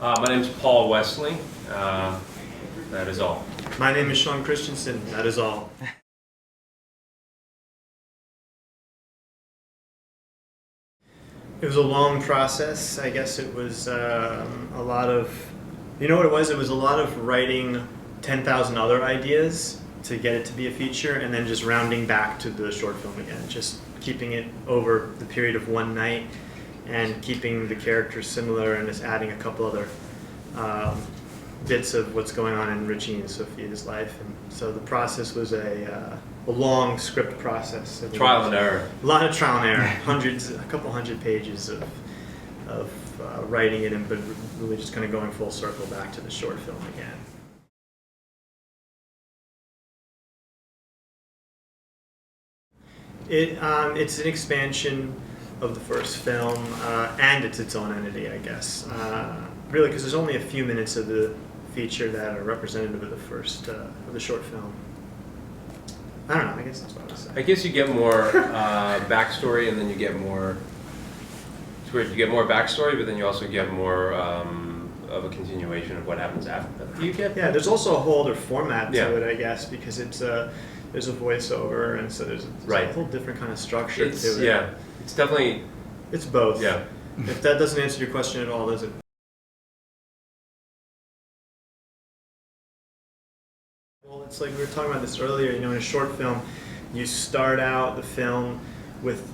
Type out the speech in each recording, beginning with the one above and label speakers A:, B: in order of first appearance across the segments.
A: My name's Paul Wesley. That is all.
B: My name is Shawn Christensen. That is all. It was a long process. I guess it was a lot of, you know what it was? It was a lot of writing 10,000 other ideas to get it to be a feature, and then just rounding back to the short film again. Just keeping it over the period of one night, and keeping the characters similar, and just adding a couple other bits of what's going on in Richie and Sophia's life. And so the process was a long script process.
A: Trial and error.
B: A lot of trial and error. A couple hundred pages of writing it, but really just kind of going full circle back to the short film again. It's an expansion of the first film, and it's its own entity, I guess. Really, because there's only a few minutes of the feature that are representative of the first, of the short film. I don't know, I guess that's what I was saying.
A: I guess you get more backstory, and then you get more. It's weird. You get more backstory, but then you also get more of a continuation of what happens after that. You get.
B: Yeah, there's also a whole other format to
A: Yeah.
B: it, I guess, because it's there's a voiceover, and so there's a whole different kind of structure to it.
A: Yeah, it's definitely.
B: It's both.
A: Yeah.
B: If that doesn't answer your question at all, does it? Well, it's like we were talking about this earlier. You know, in a short film, you start out the film with,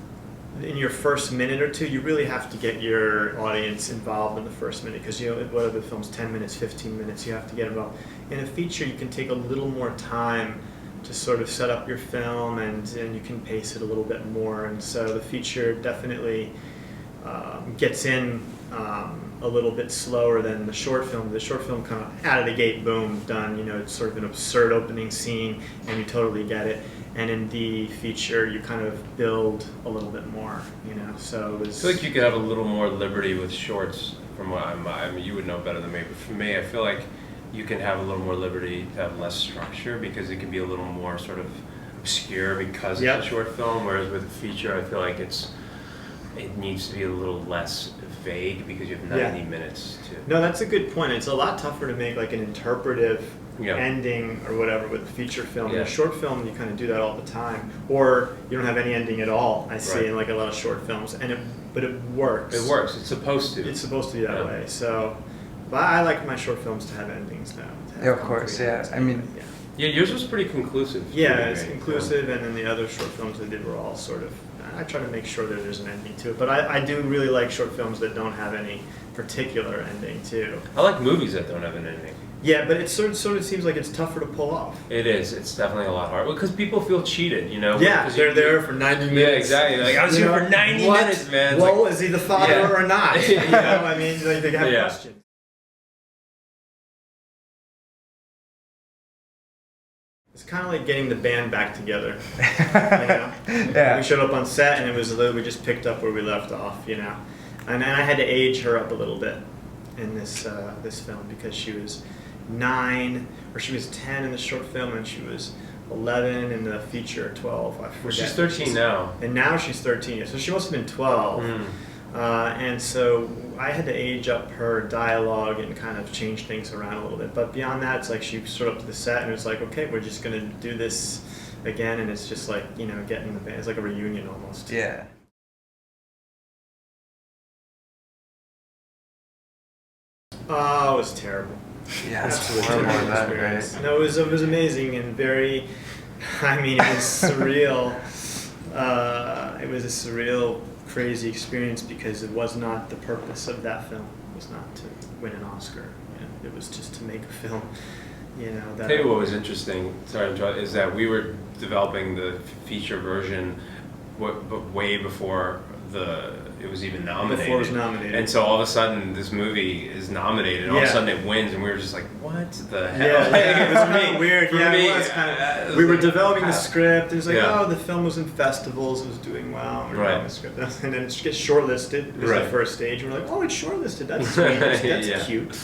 B: in your first minute or two, you really have to get your audience involved in the first minute, because you know, whether the film's 10 minutes, 15 minutes, you have to get involved. In a feature, you can take a little more time to sort of set up your film, and you can pace it a little bit more. And so the feature definitely gets in a little bit slower than the short film. The short film kind of out of the gate, boom, done. You know, it's sort of an absurd opening scene, and you totally get it. And in the feature, you kind of build a little bit more. You know, so it was.
A: I feel like you could have a little more liberty with shorts. From what I mean, you would know better than me. But for me, I feel like you can have a little more liberty to have less structure, because it can be a little more sort of obscure because it's a short film. Whereas with a feature, I feel like it needs to be a little less vague, because you have 90 minutes to.
B: No, that's a good point. It's a lot tougher to make like an interpretive ending or whatever with a feature film. In a short film, you kind of do that all the time, or you don't have any ending at all. I see in like a lot of short films, but it works.
A: It works. It's supposed to.
B: It's supposed to be that way. So, but I like my short films to have endings now.
C: Yeah, of course. Yeah, I mean.
A: Yeah, yours was pretty conclusive.
B: Yeah, it's conclusive, and then the other short films I did were all sort of. I try to make sure that there's an ending to it, but I do really like short films that don't have any particular ending too.
A: I like movies that don't have an ending.
B: Yeah, but it sort of seems like it's tougher to pull off.
A: It is. It's definitely a lot harder, because people feel cheated, you know.
B: Yeah, they're there for 90 minutes.
A: Yeah, exactly. Like, I was here for 90 minutes, man.
B: Well, is he the father or not? You know, I mean, like, they have questions. It's kind of like getting the band back together. You know?
C: Yeah.
B: We showed up on set, and it was we just picked up where we left off, you know. And I had to age her up a little bit in this film, because she was 9, or she was 10 in the short film, and she was 11 in the feature, 12. I forget.
A: Well, she's 13 now.
B: And now she's 13, so she must have been 12. And so I had to age up her dialogue and kind of change things around a little bit. But beyond that, it's like she showed up to the set, and it was like, okay, we're just going to do this again. And it's just like, you know, getting the band. It's like a reunion almost.
C: Yeah.
B: Oh, it was terrible.
C: Yeah, it's
B: Absolutely
C: horrible
B: terrible
C: that,
B: experience.
C: right?
B: No, it was amazing and very, I mean, it was surreal. It was a surreal, crazy experience, because it was not the purpose of that film. It was not to win an Oscar. You know, it was just to make a film. You know. That
A: Tell you what was interesting. Sorry, is that we were developing the feature version, way before it was even nominated.
B: Before it was nominated.
A: And so all of a sudden, this movie is nominated, and all of a sudden it wins, and we were just like, what the hell?
B: Yeah, it was kind of weird.
A: For me,
B: it was kind of. We were developing the script. It was like, oh, the film was in festivals. It was doing well. And we were developing the script. And then it gets shortlisted. It was the first stage. And we're like, oh, it's shortlisted. That's sweet. That's cute.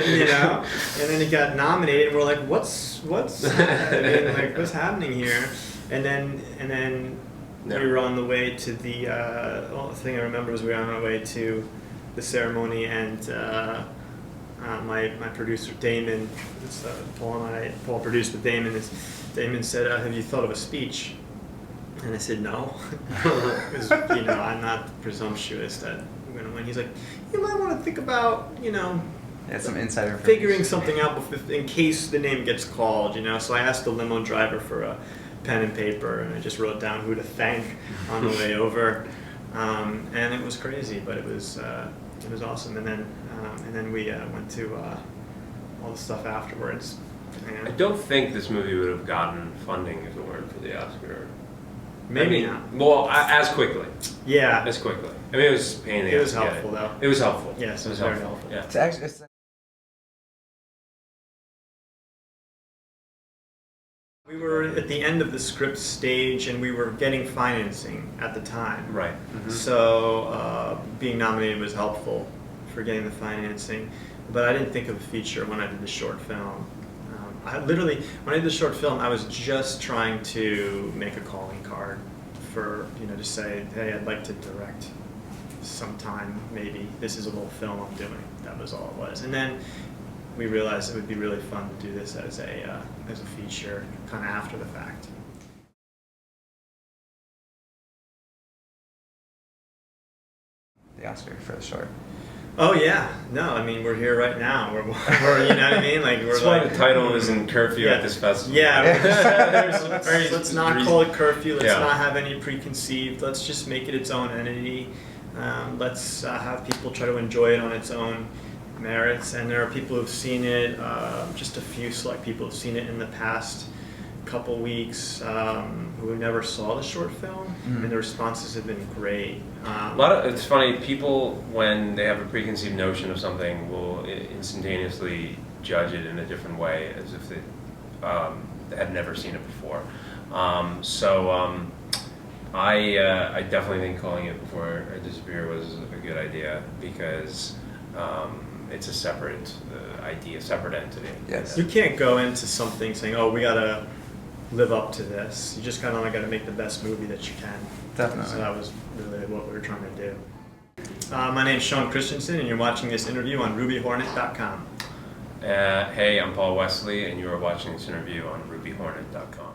B: You know? And then it got nominated, and we're like, what's I mean, like, what's happening here? And then we were on the way to the thing I remember was we were on our way to the ceremony, and my producer Damon, Paul produced with Damon. Damon said, "Have you thought of a speech?" And I said, "No," because I'm not presumptuous that when he's like, "You might want to think about
C: some insider
B: figuring something out in case the name gets called." So I asked the limo driver for a pen and paper, and I just wrote down who to thank on the way over, and it was crazy, but it was awesome. And then we went to all the stuff afterwards. And
A: I don't think this movie would have gotten funding if it weren't for the Oscar.
B: Maybe not.
A: Well, as quickly.
B: Yeah.
A: As quickly. I mean, it was a pain in the
B: It
A: ass
B: was
A: to get
B: helpful, though.
A: It was helpful.
B: Yes, it was very helpful.
A: Yeah.
C: It's
B: We were at the end of the script stage, and we were getting financing at the time.
A: Right. Mm-hmm.
B: So being nominated was helpful for getting the financing, but I didn't think of a feature when I did the short film. When I did the short film, I was just trying to make a calling card for, to say, hey, I'd like to direct sometime, maybe. This is a little film I'm doing. That was all it was. And then we realized it would be really fun to do this as a feature, kind of after the fact.
C: the Oscar for the short.
B: Oh yeah, no, I mean we're here right now. We're you know what I mean? Like
A: That's why the title is in curfew at this festival.
B: Yeah, let's not call it curfew. Let's
A: Yeah.
B: not have any preconceived. Let's just make it its own entity. Let's have people try to enjoy it on its own merits. And there are people who've seen it. Just a few select people have seen it in the past couple weeks who never saw the short film, and the responses have been great.
A: It's funny, people, when they have a preconceived notion of something, will instantaneously judge it in a different way, as if they had never seen it before. I definitely think calling it Before I Disappear was a good idea, because it's a separate idea, separate entity.
C: Yes.
B: You can't go into something saying, "Oh, we gotta live up to this." You just kind of got to make the best movie that you can.
C: Definitely.
B: So that was really what we were trying to do. My name's Shawn Christensen, and you're watching this interview on RubyHornet.com.
A: Hey, I'm Paul Wesley, and you are watching this interview on RubyHornet.com.